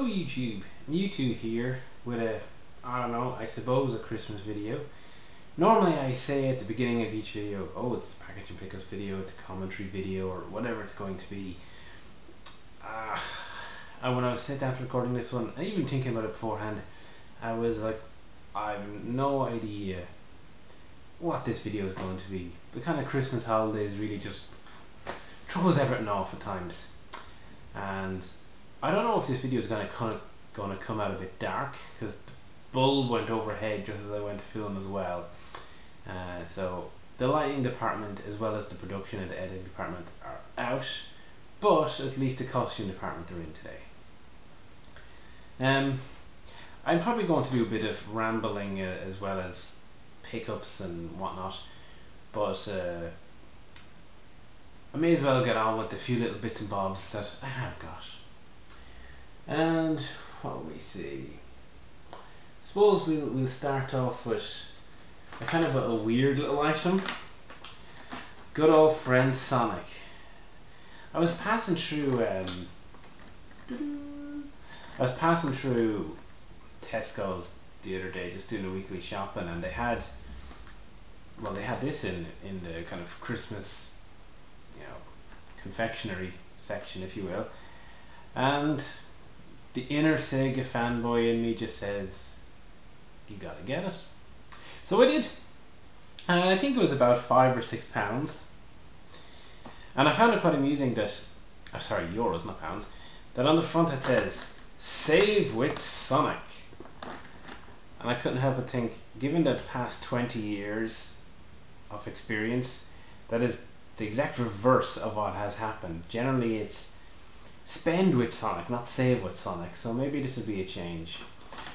Hello YouTube, Mewtwo here with I don't know, I suppose a Christmas video. Normally I say at the beginning of each video, oh, it's a package and pickups video, it's a commentary video, or whatever it's going to be. And when I was sitting after recording this one, and even thinking about it beforehand, I was like, I have no idea what this video is going to be. The kind of Christmas holidays really just throws everything off at times. And I don't know if this video is going to come out a bit dark, because the bulb went overhead just as I went to film as well. So the lighting department as well as the production and the editing department are out, but at least the costume department are in today. I'm probably going to do a bit of rambling as well as pickups and whatnot, but I may as well get on with the few little bits and bobs that I have got. And what will we see? Suppose we'll start off with a kind of a weird little item. Good old friend Sonic. I was passing through Tesco's the other day, just doing a weekly shopping, and they had this in the kind of Christmas, confectionery section, if you will, and the inner Sega fanboy in me just says, you gotta get it. So I did, and I think it was about £5 or £6, and I found it quite amusing that, euros, not pounds, that on the front it says, save with Sonic. And I couldn't help but think, given the past 20 years of experience, that is the exact reverse of what has happened. Generally it's spend with Sonic, not save with Sonic, so maybe this will be a change.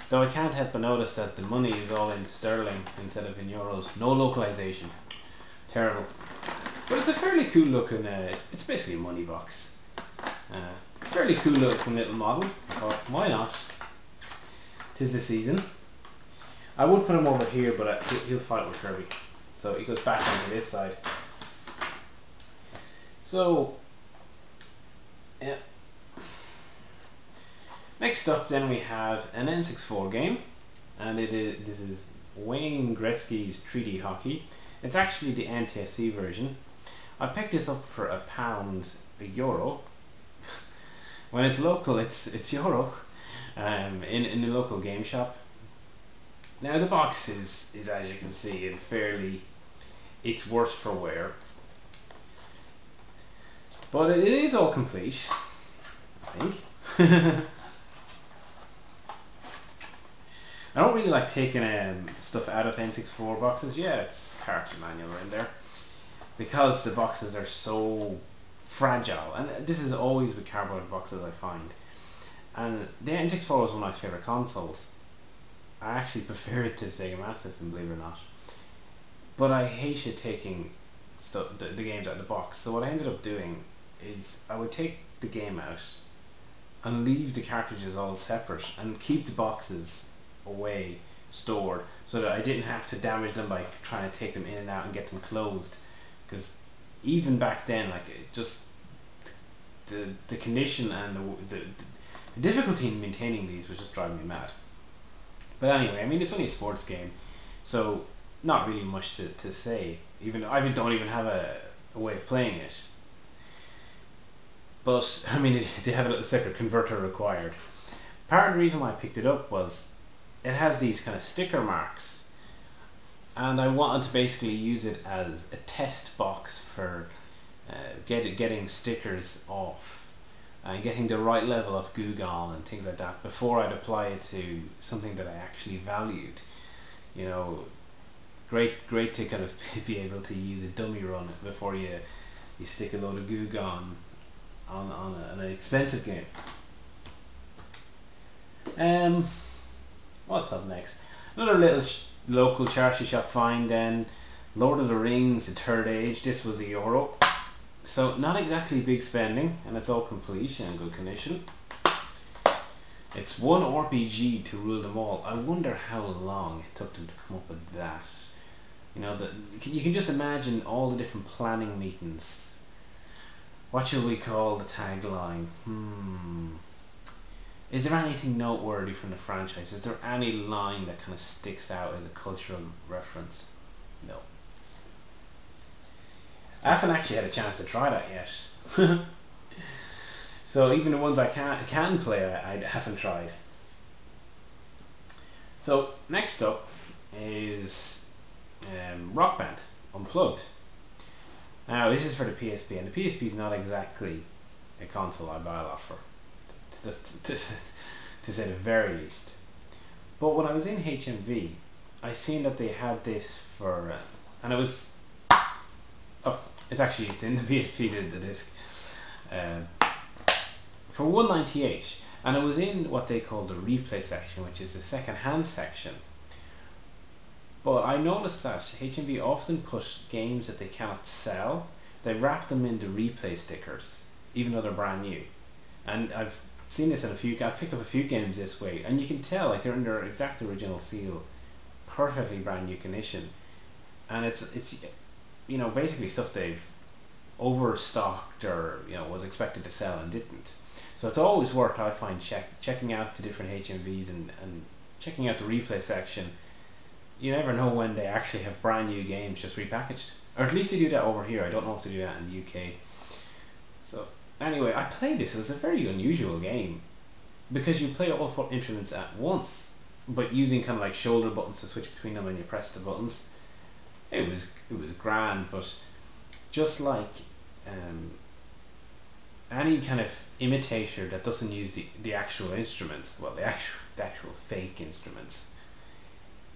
Though I can't help but notice that the money is all in sterling instead of in euros. No localization. Terrible. But it's a fairly cool looking, it's basically a money box. Fairly cool looking little model. I thought, why not? 'Tis the season. I would put him over here, but he'll fight with Kirby. So he goes back onto this side. So, yeah. Next up then we have an N64 game, and this is Wayne Gretzky's 3D Hockey. It's actually the NTSC version. I picked this up for £1, €1. When it's local, it's euro, in the local game shop. Now the box is as you can see, it's worse for wear. But it is all complete, I think. I don't really like taking stuff out of N64 boxes. Yeah, it's cartridge manual in there, because the boxes are so fragile, and this is always with cardboard boxes, I find. And the N64 was one of my favourite consoles. I actually prefer it to Sega Master System, believe it or not. But I hated taking the games out of the box. So what I ended up doing is I would take the game out and leave the cartridges all separate and keep the boxes away, stored, so that I didn't have to damage them by trying to take them in and out and get them closed. Because even back then, just the condition and the difficulty in maintaining these was just driving me mad. But anyway, I mean, it's only a sports game, so not really much to say. Even I don't even have a way of playing it. But I mean, they have a little separate converter required. Part of the reason why I picked it up was it has these kind of sticker marks, and I wanted to basically use it as a test box for getting stickers off and getting the right level of goo gone and things like that before I'd apply it to something that I actually valued. Great to kind of be able to use a dummy run before you stick a load of goo gone on an expensive game. What's up next? Another little local charity shop find then. Lord of the Rings, the Third Age. This was €1. So not exactly big spending, and it's all complete and in good condition. It's one RPG to rule them all. I wonder how long it took them to come up with that. You can just imagine all the different planning meetings. What shall we call the tagline? Is there anything noteworthy from the franchise? Is there any line that kind of sticks out as a cultural reference? No. I haven't actually had a chance to try that yet. So even the ones I can play, I haven't tried. So next up is Rock Band Unplugged. Now this is for the PSP, and the PSP is not exactly a console I buy a lot for, to say the very least. But when I was in HMV, I seen that they had this for, and it was, oh, it's in the PSP, the disc, for $1.98, and it was in what they call the replay section, which is the second-hand section. But I noticed that HMV often put games that they cannot sell, they wrap them into replay stickers, even though they're brand new. And I've seen this in I've picked up a few games this way, and you can tell like they're in their exact original seal, perfectly brand new condition, and it's basically stuff they've overstocked or was expected to sell and didn't. So it's always worth, I find, checking out the different HMVs and checking out the replay section. You never know when they actually have brand new games just repackaged, or at least they do that over here. I don't know if they do that in the UK. So anyway, I played this. It was a very unusual game because you play all 4 instruments at once, but using kind of like shoulder buttons to switch between them when you press the buttons. It was grand, but just like any kind of imitator that doesn't use the actual instruments, well, the actual fake instruments,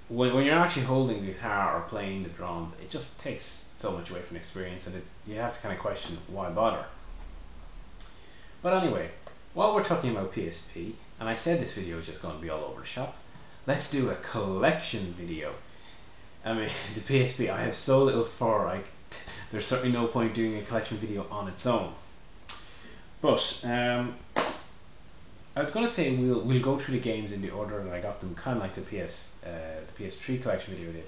when you're actually holding the guitar or playing the drums, it just takes so much away from the experience, and you have to kind of question why bother. But anyway, while we're talking about PSP, and I said this video is just going to be all over the shop, let's do a collection video. I mean, the PSP, I have so little for, there's certainly no point doing a collection video on its own. But I was going to say we'll go through the games in the order that I got them, kind of like the PS3 collection video did.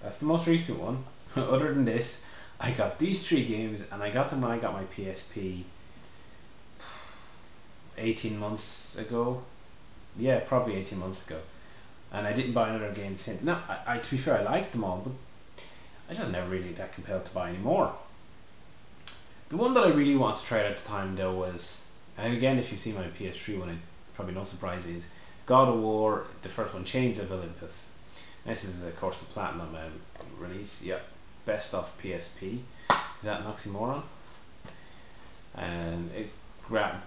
That's the most recent one. Other than this, I got these 3 games, and I got them when I got my PSP 18 months ago. Yeah, probably 18 months ago. And I didn't buy another game since. Now, I to be fair, I liked them all, but I just never really that compelled to buy any more. The one that I really wanted to try at the time though was, and again if you've seen my PS3 one, probably no surprise, is God of War, the first one, Chains of Olympus. And this is of course the Platinum release. Yep, best of PSP. Is that an oxymoron? And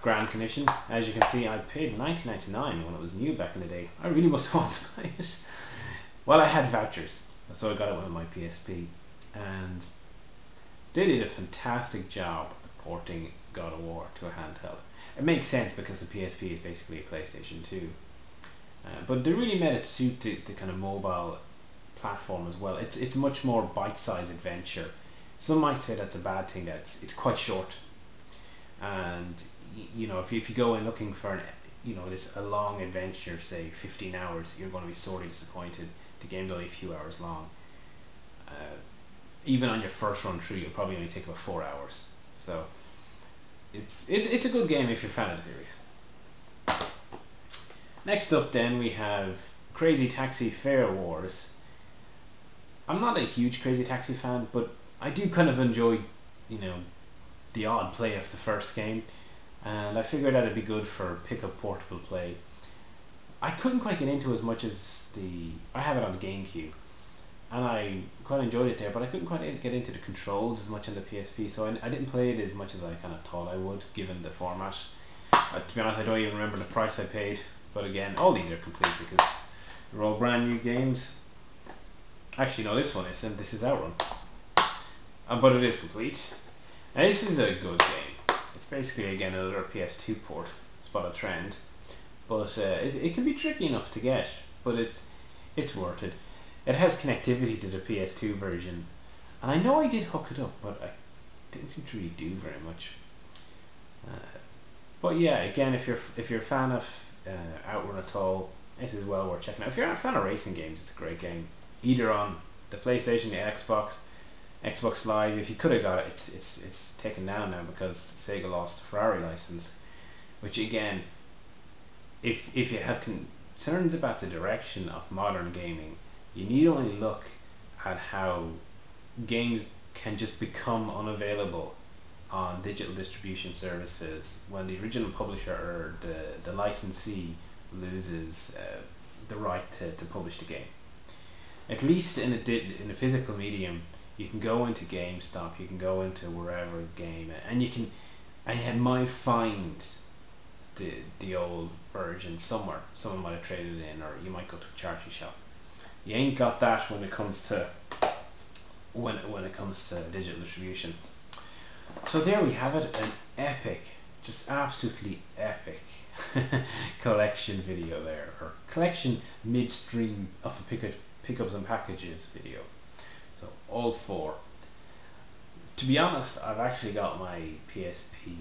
grand condition. As you can see, I paid $19.99 when it was new back in the day. I really must want to buy it. Well, I had vouchers, so I got it with my PSP, and they did a fantastic job at porting God of War to a handheld. It makes sense because the PSP is basically a PlayStation 2. But they really made it suit the kind of mobile platform as well. It's a much more bite-sized adventure. Some might say that's a bad thing, that it's quite short. And if you go in looking for a long adventure, say 15 hours, you're going to be sorely disappointed. The game's only a few hours long. Even on your first run through, you'll probably only take about 4 hours. So it's a good game if you're a fan of the series. Next up then we have Crazy Taxi Fare Wars. I'm not a huge Crazy Taxi fan, but I do kind of enjoy, the odd play of the first game, and I figured that it'd be good for pick-up portable play. I couldn't quite get into as much as I have it on the GameCube, and I quite enjoyed it there, but I couldn't quite get into the controls as much on the PSP, so I didn't play it as much as I kind of thought I would, given the format. To be honest, I don't even remember the price I paid, but again, all these are complete because they're all brand new games. Actually, no, this one isn't. This is Outrun, but it is complete. Now, this is a good game. It's basically, again, another PS2 port. Spot a trend, but it can be tricky enough to get, but it's worth it. It has connectivity to the PS2 version, and I know I did hook it up, but I didn't seem to really do very much. But yeah, again, if you're a fan of Outrun at all, this is well worth checking out. If you're a fan of racing games, it's a great game. Either on the PlayStation, the Xbox Live. If you could have got it, it's taken down now because Sega lost the Ferrari license, which again, if you have concerns about the direction of modern gaming, you need only look at how games can just become unavailable on digital distribution services when the original publisher or the licensee loses the right to publish the game. At least in a physical medium, you can go into GameStop, you can go into wherever game, and you might find the old version somewhere. Someone might have traded it in, or you might go to a charity shop. You ain't got that when it comes to digital distribution. So there we have it, an epic, just absolutely epic collection video there, or collection midstream of a pickups and packages video. So all four. To be honest, I've actually got my PSP,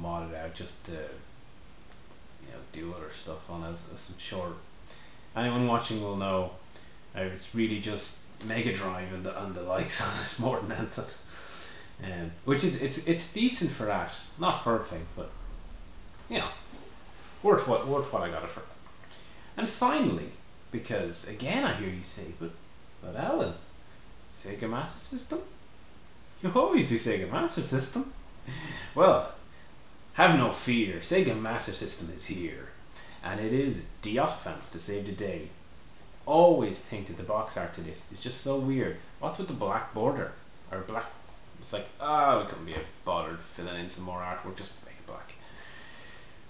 modded out just to, do other stuff on as some short. Anyone watching will know, it's really just Mega Drive and the likes on this more than anything. Which is it's decent for that, not perfect, but worth what I got it for. And finally, because again I hear you say, but Alan, Sega Master System? You always do Sega Master System. Well, have no fear, Sega Master System is here, and it is Diotifants to save the day. Always think that the box art to this is just so weird. What's with the black border or black? It's like, we couldn't be bothered filling in some more artwork, just make it black.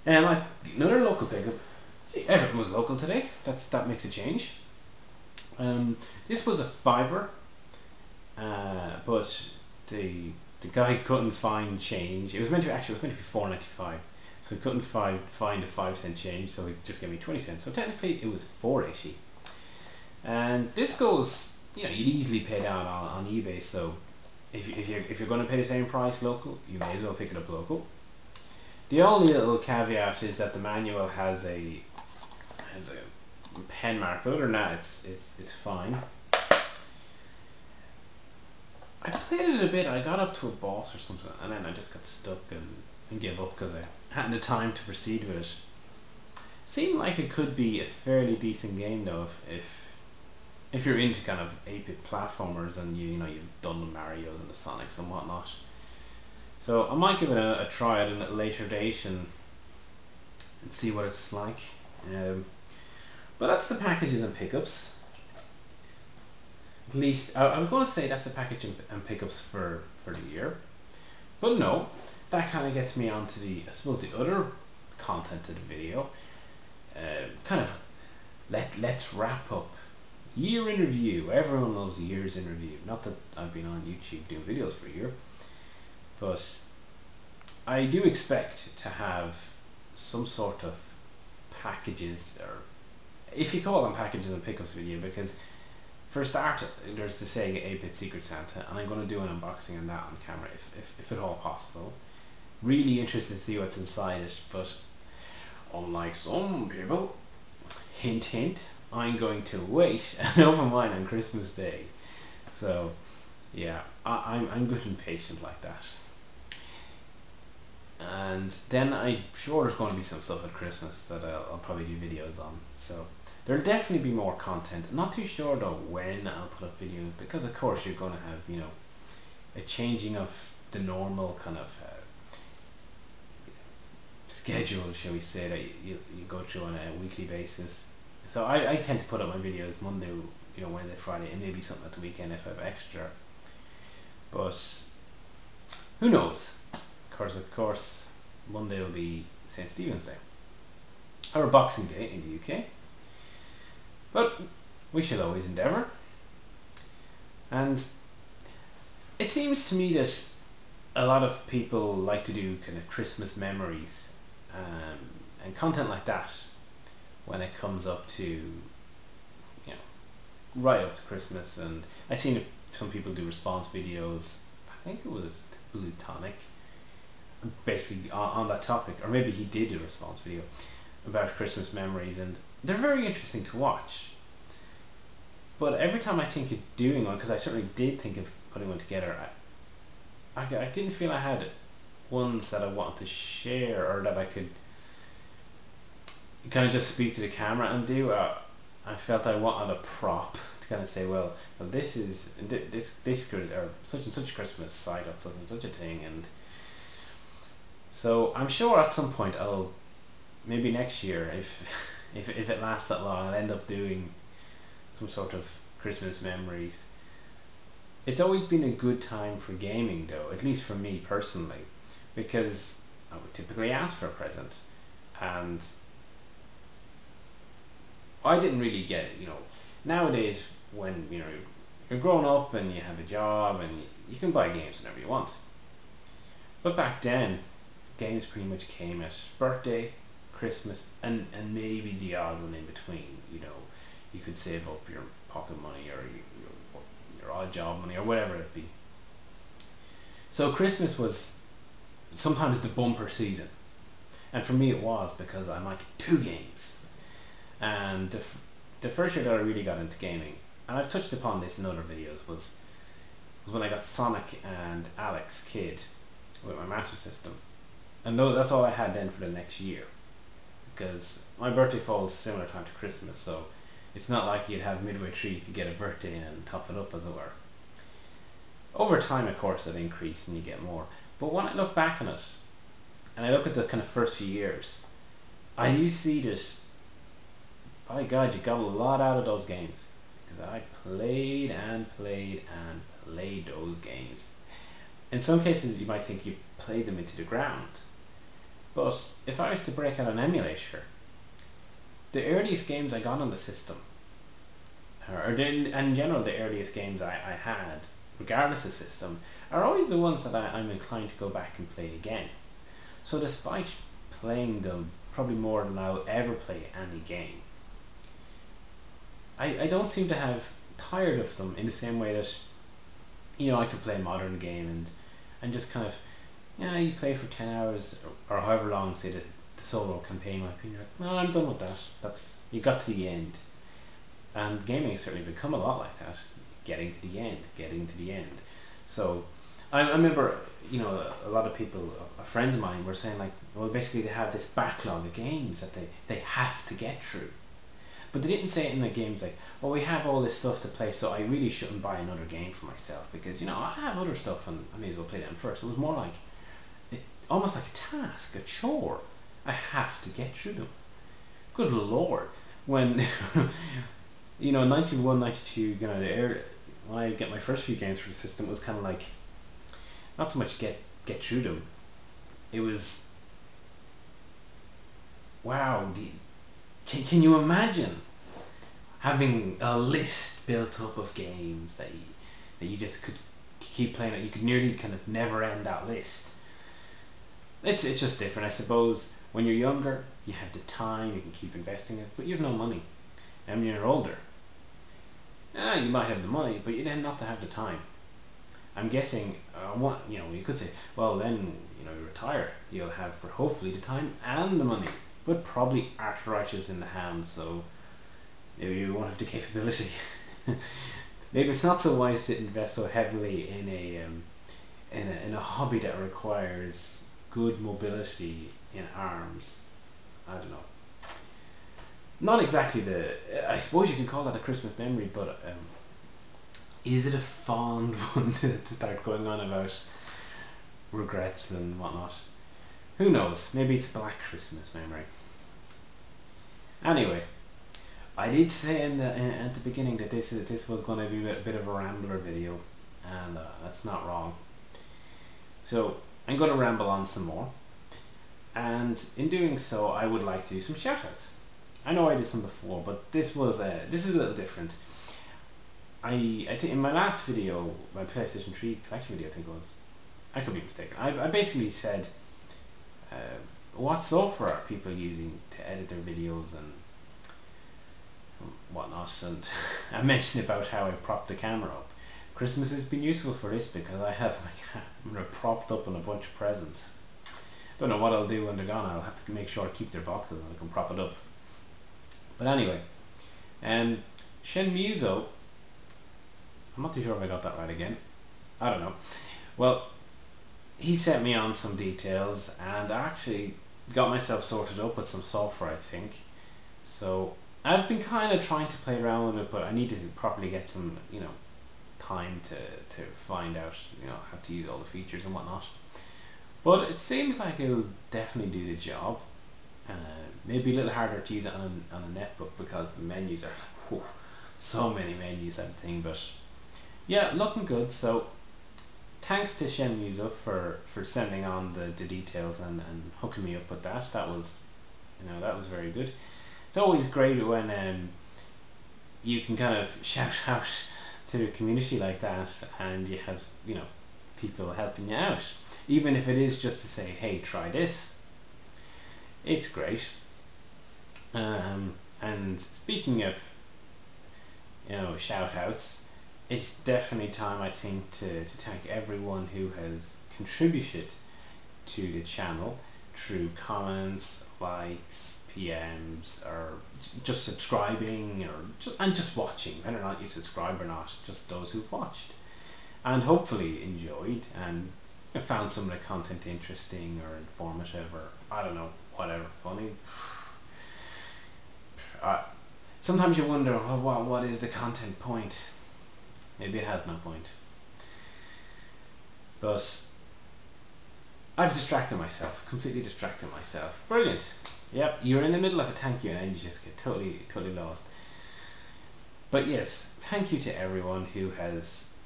Another local pickup. Everything was local today. That makes a change. This was a $5, but the guy couldn't find change. It was meant to be $4.95, so he couldn't find a 5-cent change, so he just gave me 20 cents. So technically, it was $4.80. And this goes, you'd easily pay down on eBay. So if you're going to pay the same price local, you may as well pick it up local. The only little caveat is that the manual has a pen mark, but other than that, it's fine. I played it a bit. I got up to a boss or something, and then I just got stuck and gave up because I hadn't the time to proceed with it. Seemed like it could be a fairly decent game though, if you're into kind of 8-bit platformers and you've done the Marios and the Sonics and whatnot. So I might give it a try at a later date and see what it's like. But that's the packages and pickups. At least I was going to say that's the package and pickups for the year, but no, that kind of gets me onto the other content of the video. Let's wrap up year in review. Everyone loves years in review. Not that I've been on YouTube doing videos for a year, but I do expect to have some sort of packages, or if you call them packages and pickups video, because for a start, there's the Sega 8-bit Secret Santa, and I'm going to do an unboxing on that on camera if at all possible. Really interested to see what's inside it, but unlike some people, hint hint, I'm going to wait and open mine on Christmas Day. So yeah, I'm good and patient like that. And then I'm sure there's going to be some stuff at Christmas that I'll probably do videos on. So there'll definitely be more content. Not too sure though when I'll put up videos, because of course you're going to have a changing of the normal kind of schedule, shall we say, that you go through on a weekly basis. So I tend to put up my videos Monday, Wednesday, Friday, and maybe something at the weekend if I have extra. But who knows? Of course, Monday will be St. Stephen's Day, or Boxing Day in the UK. But we shall always endeavour. And it seems to me that a lot of people like to do kind of Christmas memories and content like that when it comes up to, right up to Christmas. And I've seen some people do response videos. I think it was Blue Tonic, basically on that topic, or maybe he did a response video about Christmas memories, and they're very interesting to watch. But every time I think of doing one, because I certainly did think of putting one together, I didn't feel I had ones that I wanted to share, or that I could kind of just speak to the camera and do. I felt I wanted a prop to kind of say, well, this is this or such and such Christmas. I got such and such a thing, and so I'm sure at some point I'll, maybe next year, if it lasts that long, I'll end up doing some sort of Christmas memories. It's always been a good time for gaming, though, at least for me personally, because I would typically ask for a present, and I didn't really get it. Nowadays, when you're grown up and you have a job and you can buy games whenever you want, but back then, games pretty much came at birthday, Christmas, and maybe the odd one in between. You could save up your pocket money or your odd job money or whatever it be. So Christmas was sometimes the bumper season, and for me it was, because I might get 2 games. And the first year that I really got into gaming, and I've touched upon this in other videos, was when I got Sonic and Alex Kidd with my Master System. And that's all I had then for the next year, because my birthday falls similar time to Christmas, so it's not like you'd have midway through you could get a birthday and top it up, as it were. Over time, of course, it increased and you get more. But when I look back on it, and I look at the kind of first few years, I do see that, by God, you got a lot out of those games, because I played and played and played those games. In some cases, you might think you played them into the ground, but if I was to break out an emulator, the earliest games I got on the system, and in general the earliest games I had, regardless of system, are always the ones that I'm inclined to go back and play again. So despite playing them probably more than I'll ever play any game, I don't seem to have tired of them in the same way that I could play a modern game and just kind of, you play for 10 hours or however long, say the solo campaign might be, and you're like, no, I'm done with that. You got to the end. And gaming has certainly become a lot like that, getting to the end. So I remember, a lot of people, friends of mine, were saying, like, well, basically they have this backlog of games that they have to get through. But they didn't say it in the games like, well, we have all this stuff to play, so I really shouldn't buy another game for myself, because I have other stuff and I may as well play them first. It was more like, almost like a task, a chore. I have to get through them. Good Lord. When, 91, 92, when I get my first few games for the system, it was kind of like, not so much get through them. It was, wow, can you imagine having a list built up of games that you just could keep playing it? You could nearly kind of never end that list. It's just different, I suppose. When you're younger, you have the time, you can keep investing it, but you have no money. And when you're older, you might have the money, but you tend not to have the time. I'm guessing, you could say, well, then, you retire, you'll have, for hopefully, the time and the money, but probably arthritis in the hands, so maybe you won't have the capability. Maybe it's not so wise to invest so heavily in a hobby that requires good mobility in arms. I don't know. Not exactly I suppose you can call that a Christmas memory, but is it a fond one to start going on about regrets and whatnot? Who knows? Maybe it's a Black Christmas memory. Anyway, I did say at the beginning that this was going to be a bit of a rambler video, and that's not wrong. So I'm going to ramble on some more, and in doing so, I would like to do some shoutouts. I know I did some before, but this is a little different. I think in my last video, my PlayStation 3 collection video, I think it was, I could be mistaken. I basically said what software are people using to edit their videos and whatnot, and I mentioned about how I propped the camera up. Christmas has been useful for this because I have my camera propped up on a bunch of presents. Don't know what I'll do when they're gone. I'll have to make sure I keep their boxes and I can prop it up. But anyway, Shenmuso, I'm not too sure if I got that right again. I don't know. Well, he sent me on some details, and I actually got myself sorted up with some software, I think. So I've been kind of trying to play around with it, but I need to properly get some, time to find out, how to use all the features and whatnot. But it seems like it'll definitely do the job. Maybe a little harder to use it on a netbook because the menus are like, whew, so many menus and everything. But yeah, looking good. So thanks to Shenmuso for sending on the details and hooking me up with that. That was that was very good. It's always great when you can kind of shout out to the community like that, and you have people helping you out, even if it is just to say, hey, try this. It's great. And speaking of shout outs, it's definitely time, I think, to thank everyone who has contributed to the channel through comments, likes, PMs, or just subscribing, and just watching, whether or not you subscribe or not, just those who've watched and hopefully enjoyed and found some of the content interesting or informative, or I don't know, whatever, funny. Sometimes you wonder, what is the content point? Maybe it has no point. But I've distracted myself, completely distracted myself. Brilliant. Yep, you're in the middle of a thank you and you just get totally lost. But yes, thank you to everyone who has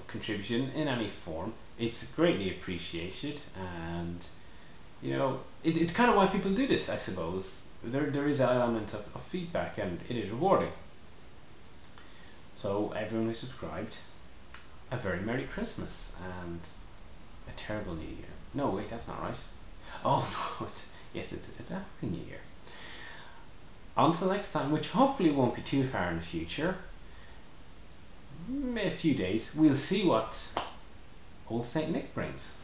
contributed in any form. It's greatly appreciated, and it's kind of why people do this, I suppose. There is an element of feedback, and it is rewarding. So everyone who subscribed, a very Merry Christmas and a terrible New Year. No, wait, that's not right. Oh no, it's a Happy New Year. Until next time, which hopefully won't be too far in the future. A few days, we'll see what old Saint Nick brings.